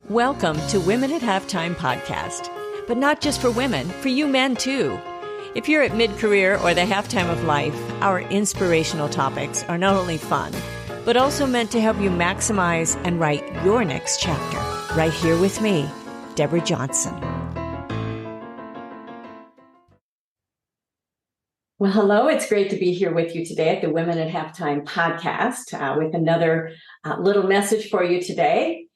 Welcome to Women at Halftime podcast, but not just for women, for you men too. If you're at mid-career or the halftime of life, our inspirational topics are not only fun, but also meant to help you maximize and write your next chapter. Right here with me, Deborah Johnson. Well, hello. It's great to be here with you today at the Women at Halftime podcast with another little message for you today.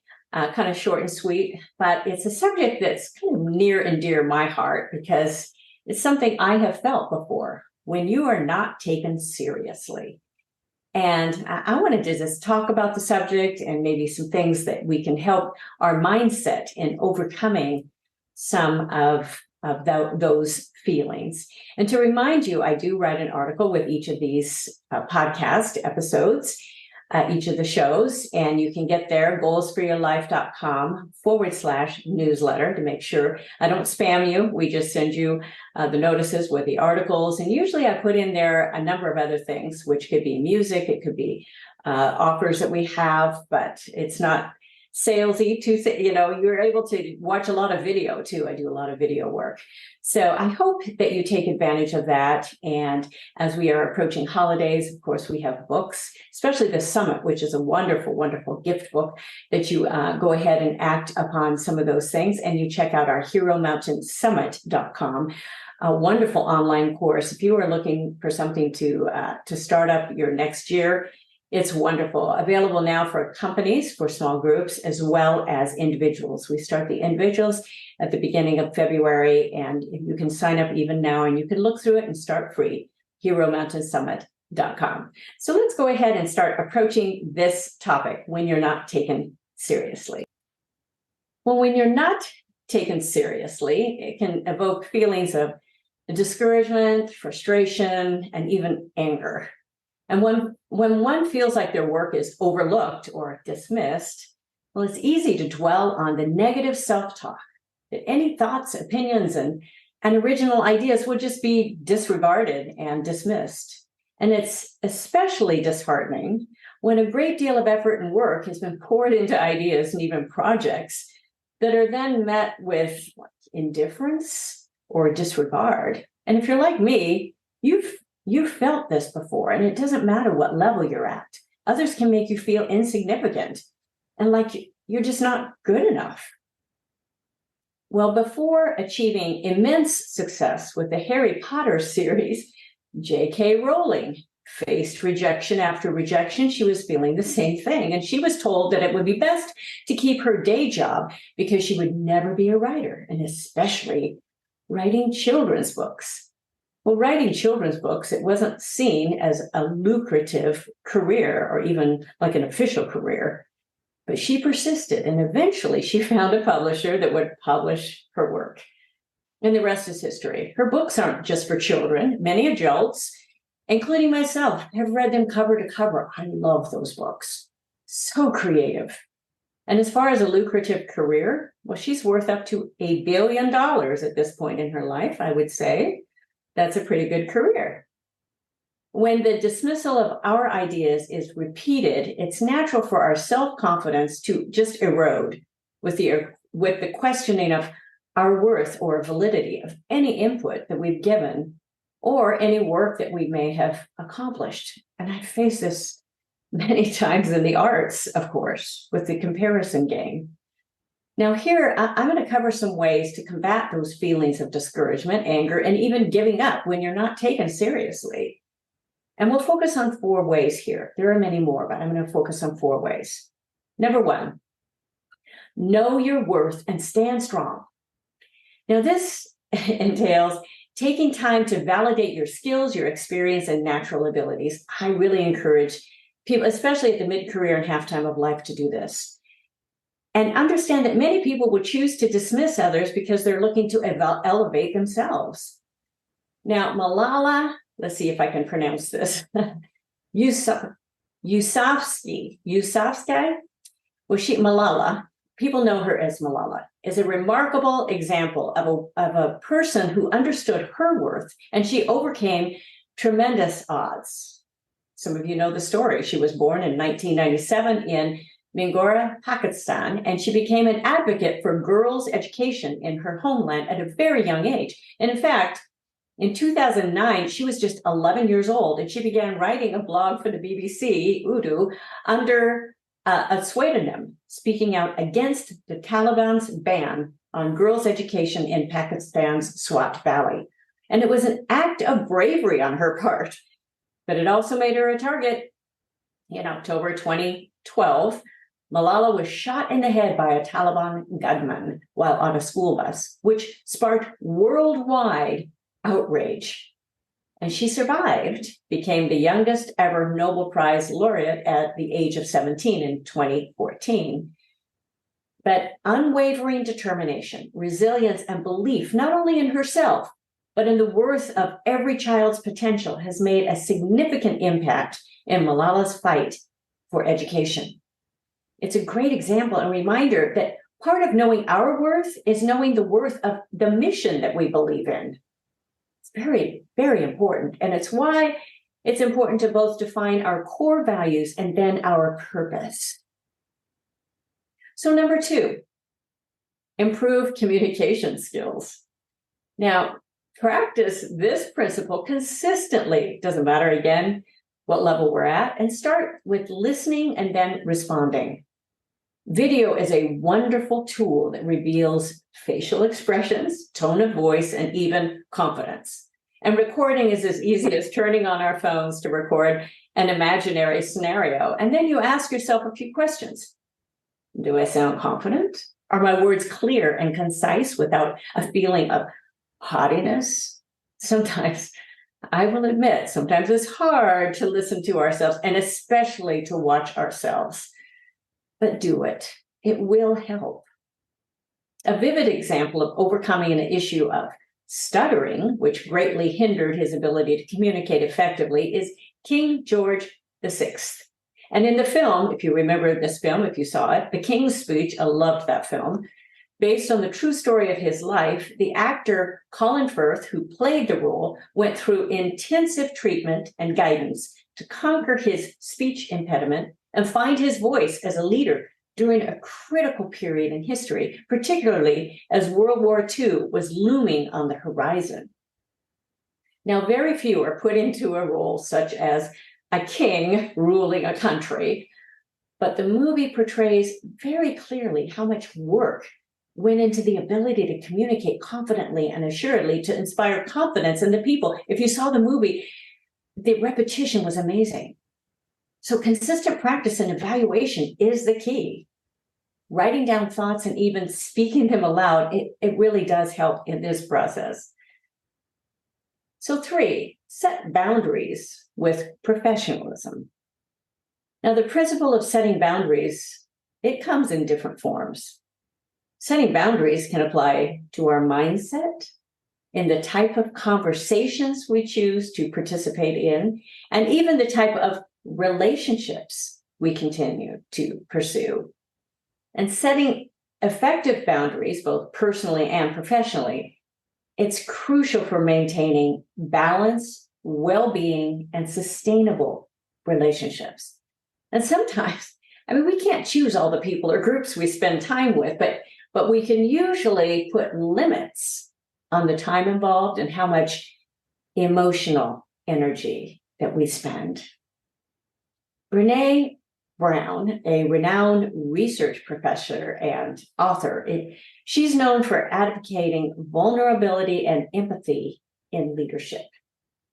Kind of short and sweet, but it's a subject that's kind of near and dear to my heart because it's something I have felt before when you are not taken seriously. And I wanted to just talk about the subject and maybe some things that we can help our mindset in overcoming some of those feelings. And to remind you, I do write an article with each of these podcast episodes. Each of the shows, and you can get there, goalsforyourlife.com/newsletter to make sure I don't spam you. We just send you the notices with the articles, and usually I put in there a number of other things, which could be music, it could be offers that we have, but it's not salesy to say, you're able to watch a lot of video too. I do a lot of video work. So I hope that you take advantage of that. And as we are approaching holidays, of course, we have books, especially the Summit, which is a wonderful, wonderful gift book that you go ahead and act upon some of those things. And you check out our HeroMountainSummit.com, a wonderful online course. If you are looking for something to start up your next year, it's wonderful. Available now for companies, for small groups, as well as individuals. We start the individuals at the beginning of February, and you can sign up even now, and you can look through it and start free, HeroMountainSummit.com. So let's go ahead and start approaching this topic, when you're not taken seriously. Well, when you're not taken seriously, it can evoke feelings of discouragement, frustration, and even anger. And when one feels like their work is overlooked or dismissed, well, it's easy to dwell on the negative self-talk, that any thoughts, opinions, and original ideas would just be disregarded and dismissed. And it's especially disheartening when a great deal of effort and work has been poured into ideas and even projects that are then met with indifference or disregard. And if you're like me, you've felt this before, and it doesn't matter what level you're at. Others can make you feel insignificant and like you're just not good enough. Well, before achieving immense success with the Harry Potter series, J.K. Rowling faced rejection after rejection. She was feeling the same thing, and she was told that it would be best to keep her day job because she would never be a writer, and especially writing children's books. Well, writing children's books, it wasn't seen as a lucrative career or even like an official career, but she persisted, and eventually she found a publisher that would publish her work. And the rest is history. Her books aren't just for children. Many adults, including myself, have read them cover to cover. I love those books. So creative. And as far as a lucrative career, well, she's worth up to $1 billion at this point in her life, I would say. That's a pretty good career. When the dismissal of our ideas is repeated, it's natural for our self-confidence to just erode with the questioning of our worth or validity of any input that we've given or any work that we may have accomplished. And I face this many times in the arts, of course, with the comparison game. Now here, I'm going to cover some ways to combat those feelings of discouragement, anger, and even giving up when you're not taken seriously. And we'll focus on 4 ways here. There are many more, but I'm going to focus on 4 ways. Number 1, know your worth and stand strong. Now this entails taking time to validate your skills, your experience, and natural abilities. I really encourage people, especially at the mid-career and halftime of life, to do this. And understand that many people would choose to dismiss others because they're looking to elevate themselves. Now, Malala, let's see if I can pronounce this, Yousafzai, well, Malala, people know her as Malala, is a remarkable example of a person who understood her worth, and she overcame tremendous odds. Some of you know the story. She was born in 1997 in Mingora, Pakistan, and she became an advocate for girls' education in her homeland at a very young age. And in fact, in 2009, she was just 11 years old, and she began writing a blog for the BBC, Urdu, under a pseudonym, speaking out against the Taliban's ban on girls' education in Pakistan's Swat Valley. And it was an act of bravery on her part, but it also made her a target. In October 2012, Malala was shot in the head by a Taliban gunman while on a school bus, which sparked worldwide outrage. And she survived, became the youngest ever Nobel Prize laureate at the age of 17 in 2014. But unwavering determination, resilience, and belief, not only in herself, but in the worth of every child's potential, has made a significant impact in Malala's fight for education. It's a great example and reminder that part of knowing our worth is knowing the worth of the mission that we believe in. It's very, very important. And it's why it's important to both define our core values and then our purpose. So number 2, improve communication skills. Now, practice this principle consistently, doesn't matter again what level we're at, and start with listening and then responding. Video is a wonderful tool that reveals facial expressions, tone of voice, and even confidence. And recording is as easy as turning on our phones to record an imaginary scenario. And then you ask yourself a few questions. Do I sound confident? Are my words clear and concise without a feeling of haughtiness? Sometimes, I will admit, sometimes it's hard to listen to ourselves and especially to watch ourselves. But do it. It will help. A vivid example of overcoming an issue of stuttering, which greatly hindered his ability to communicate effectively, is King George VI. And in the film, if you remember this film, if you saw it, The King's Speech, I loved that film. Based on the true story of his life, the actor Colin Firth, who played the role, went through intensive treatment and guidance to conquer his speech impediment and find his voice as a leader during a critical period in history, particularly as World War II was looming on the horizon. Now, very few are put into a role such as a king ruling a country, but the movie portrays very clearly how much work went into the ability to communicate confidently and assuredly to inspire confidence in the people. If you saw the movie, the repetition was amazing. So consistent practice and evaluation is the key. Writing down thoughts and even speaking them aloud, it really does help in this process. So 3, set boundaries with professionalism. Now, the principle of setting boundaries, it comes in different forms. Setting boundaries can apply to our mindset, in the type of conversations we choose to participate in, and even the type of relationships we continue to pursue. And setting effective boundaries, both personally and professionally, it's crucial for maintaining balance, well-being, and sustainable relationships. And sometimes, we can't choose all the people or groups we spend time with, but we can usually put limits on the time involved and how much emotional energy that we spend. Brené Brown, a renowned research professor and author, she's known for advocating vulnerability and empathy in leadership.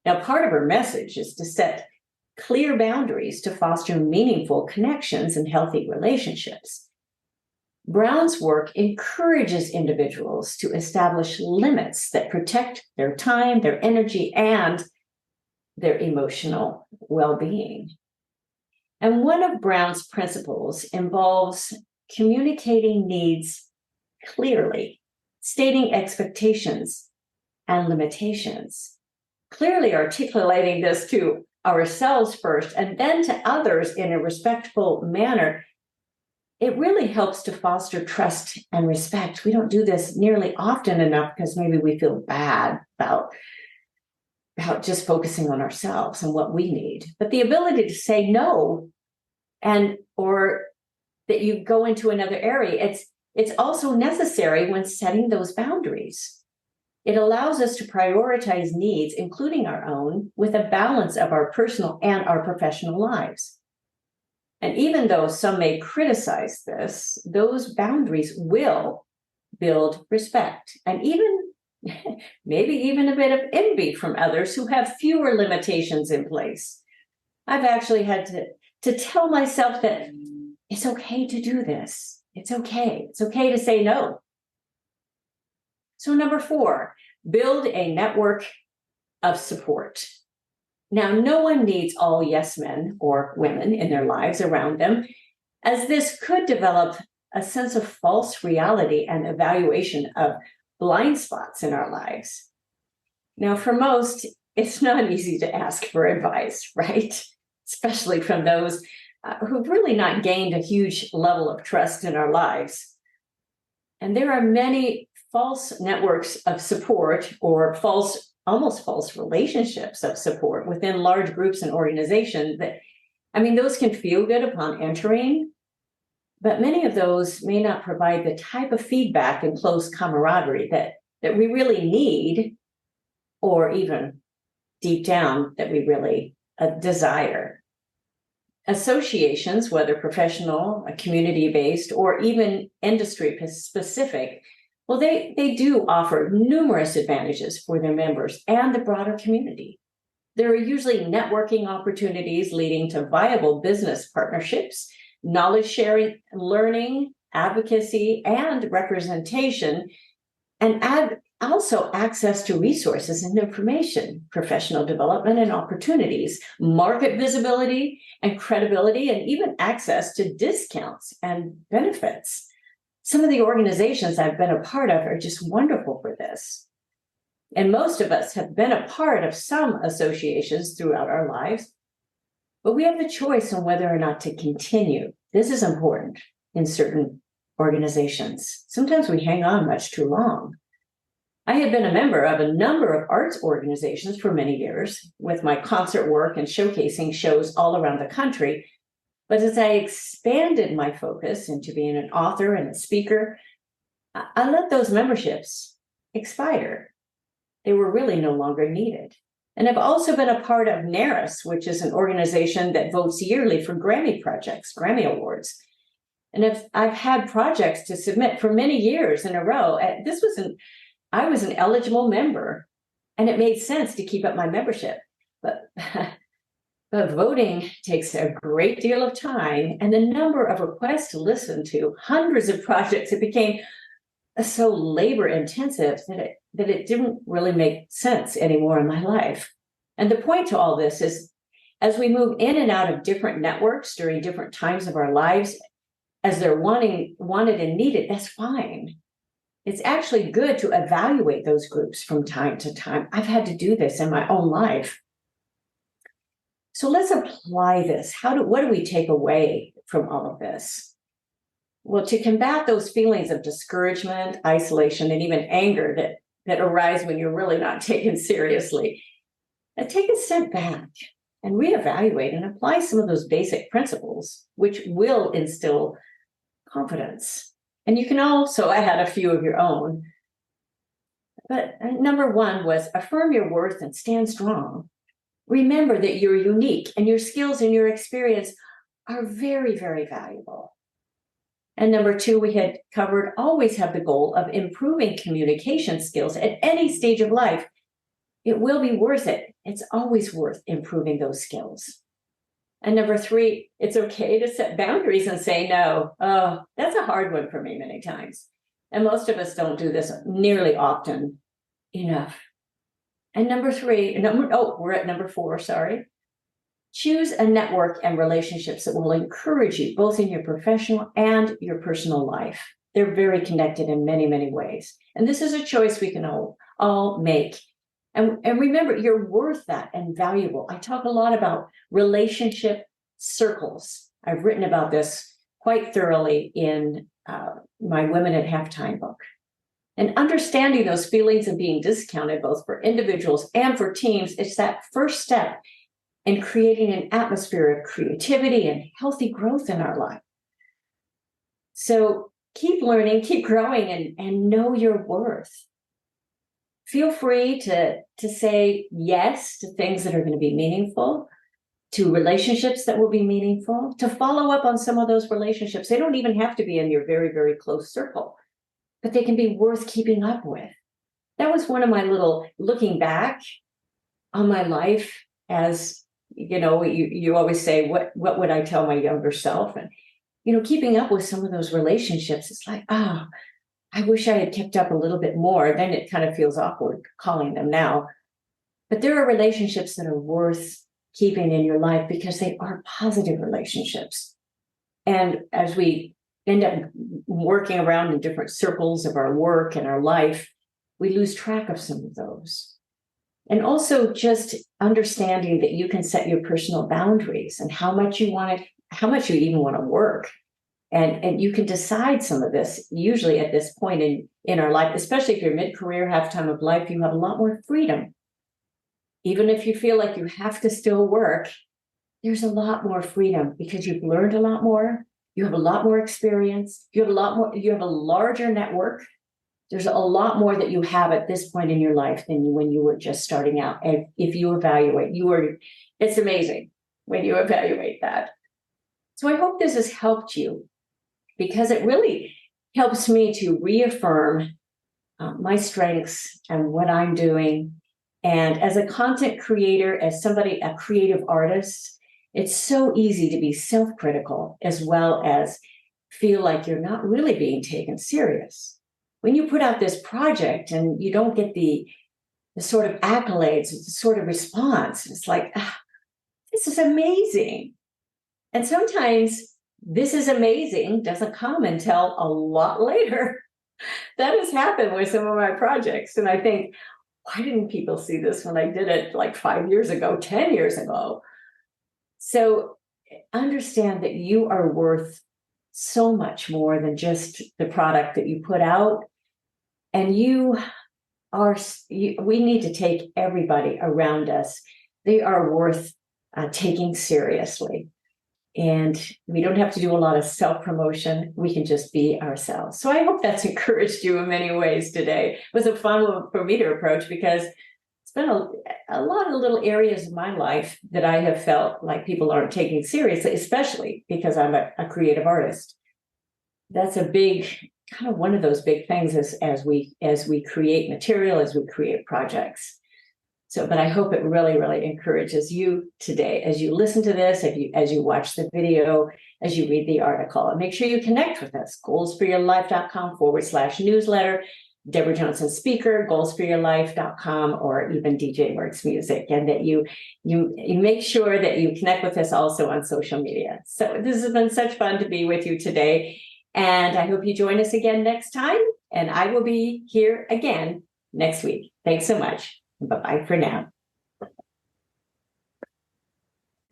Now, part of her message is to set clear boundaries to foster meaningful connections and healthy relationships. Brown's work encourages individuals to establish limits that protect their time, their energy, and their emotional well-being. And one of Brown's principles involves communicating needs clearly, stating expectations and limitations, clearly articulating this to ourselves first and then to others in a respectful manner. It really helps to foster trust and respect. We don't do this nearly often enough because maybe we feel bad about just focusing on ourselves and what we need. But the ability to say no or that you go into another area. It's also necessary when setting those boundaries. It allows us to prioritize needs, including our own, with a balance of our personal and our professional lives. And even though some may criticize this, those boundaries will build respect and even maybe even a bit of envy from others who have fewer limitations in place. I've actually had to tell myself that it's okay to do this. It's okay. It's okay to say no. So number 4, build a network of support. Now, no one needs all yes men or women in their lives around them, as this could develop a sense of false reality and evaluation of blind spots in our lives. Now, for most, it's not easy to ask for advice, right? Especially from those who've really not gained a huge level of trust in our lives. And there are many false networks of support or almost false relationships of support within large groups and organizations those can feel good upon entering, but many of those may not provide the type of feedback and close camaraderie that we really need, or even deep down that we really desire. Associations, whether professional, community-based, or even industry-specific, well, they do offer numerous advantages for their members and the broader community. There are usually networking opportunities leading to viable business partnerships, knowledge sharing, learning, advocacy, and representation, and also access to resources and information, professional development and opportunities, market visibility and credibility, and even access to discounts and benefits. Some of the organizations I've been a part of are just wonderful for this. And most of us have been a part of some associations throughout our lives, but we have the choice on whether or not to continue. This is important in certain organizations. Sometimes we hang on much too long. I had been a member of a number of arts organizations for many years, with my concert work and showcasing shows all around the country. But as I expanded my focus into being an author and a speaker, I let those memberships expire. They were really no longer needed. And I've also been a part of NARIS, which is an organization that votes yearly for Grammy projects, Grammy Awards. And I've had projects to submit for many years in a row. I was an eligible member, and it made sense to keep up my membership. But voting takes a great deal of time, and the number of requests to listen to, hundreds of projects, it became so labor intensive that it didn't really make sense anymore in my life. And the point to all this is, as we move in and out of different networks during different times of our lives, as they're wanted and needed, that's fine. It's actually good to evaluate those groups from time to time. I've had to do this in my own life. So let's apply this. What do we take away from all of this? Well, to combat those feelings of discouragement, isolation, and even anger that arise when you're really not taken seriously, take a step back and reevaluate and apply some of those basic principles, which will instill confidence. And you can also add a few of your own. But number 1 was affirm your worth and stand strong. Remember that you're unique and your skills and your experience are very, very valuable. And number 2, we had covered, always have the goal of improving communication skills at any stage of life. It will be worth it. It's always worth improving those skills. And number 3, it's okay to set boundaries and say no. Oh, that's a hard one for me many times. And most of us don't do this nearly often enough. And we're at number 4, sorry. Choose a network and relationships that will encourage you both in your professional and your personal life. They're very connected in many, many ways. And this is a choice we can all make. And remember, you're worth that and valuable. I talk a lot about relationship circles. I've written about this quite thoroughly in my Women at Halftime book. And understanding those feelings of being discounted, both for individuals and for teams, is that first step in creating an atmosphere of creativity and healthy growth in our life. So keep learning, keep growing, and know your worth. Feel free to say yes to things that are going to be meaningful, to relationships that will be meaningful, to follow up on some of those relationships. They don't even have to be in your very, very close circle, but they can be worth keeping up with. That was one of my little looking back on my life. As you know, you always say, what would I tell my younger self? And keeping up with some of those relationships, it's like, I wish I had kept up a little bit more. Then it kind of feels awkward calling them now. But there are relationships that are worth keeping in your life because they are positive relationships. And as we end up working around in different circles of our work and our life, we lose track of some of those. And also just understanding that you can set your personal boundaries and how much you even want to work. And you can decide some of this. Usually at this point in our life, especially if you're mid-career, half time of life, you have a lot more freedom. Even if you feel like you have to still work, there's a lot more freedom because you've learned a lot more. You have a lot more experience. You have a larger network. There's a lot more that you have at this point in your life than when you were just starting out. And if you evaluate, it's amazing when you evaluate that. So I hope this has helped you, because it really helps me to reaffirm my strengths and what I'm doing. And as a content creator, as a creative artist, it's so easy to be self-critical as well as feel like you're not really being taken serious. When you put out this project and you don't get the sort of accolades, the sort of response, it's like, this is amazing. And sometimes this is amazing doesn't come until a lot later. That has happened with some of my projects. And I think, why didn't people see this when I did it like 5 years ago, 10 years ago? So understand that you are worth so much more than just the product that you put out. And we need to take everybody around us. They are worth taking seriously. And we don't have to do a lot of self-promotion. We can just be ourselves. So I hope that's encouraged you in many ways today. It was a fun one for me to approach because it's been a lot of little areas of my life that I have felt like people aren't taking seriously, especially because I'm a creative artist. That's a big, kind of one of those big things as we create material, as we create projects. So, but I hope it really, really encourages you today as you listen to this, as you watch the video, as you read the article. And make sure you connect with us, goalsforyourlife.com/newsletter, Deborah Johnson speaker, goalsforyourlife.com, or even DJ Works Music. And that you make sure that you connect with us also on social media. So this has been such fun to be with you today. And I hope you join us again next time. And I will be here again next week. Thanks so much. Bye-bye for now.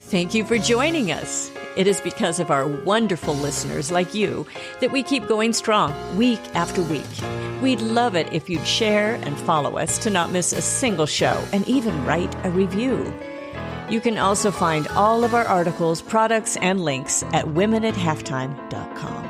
Thank you for joining us. It is because of our wonderful listeners like you that we keep going strong week after week. We'd love it if you'd share and follow us to not miss a single show and even write a review. You can also find all of our articles, products, and links at womenathalftime.com.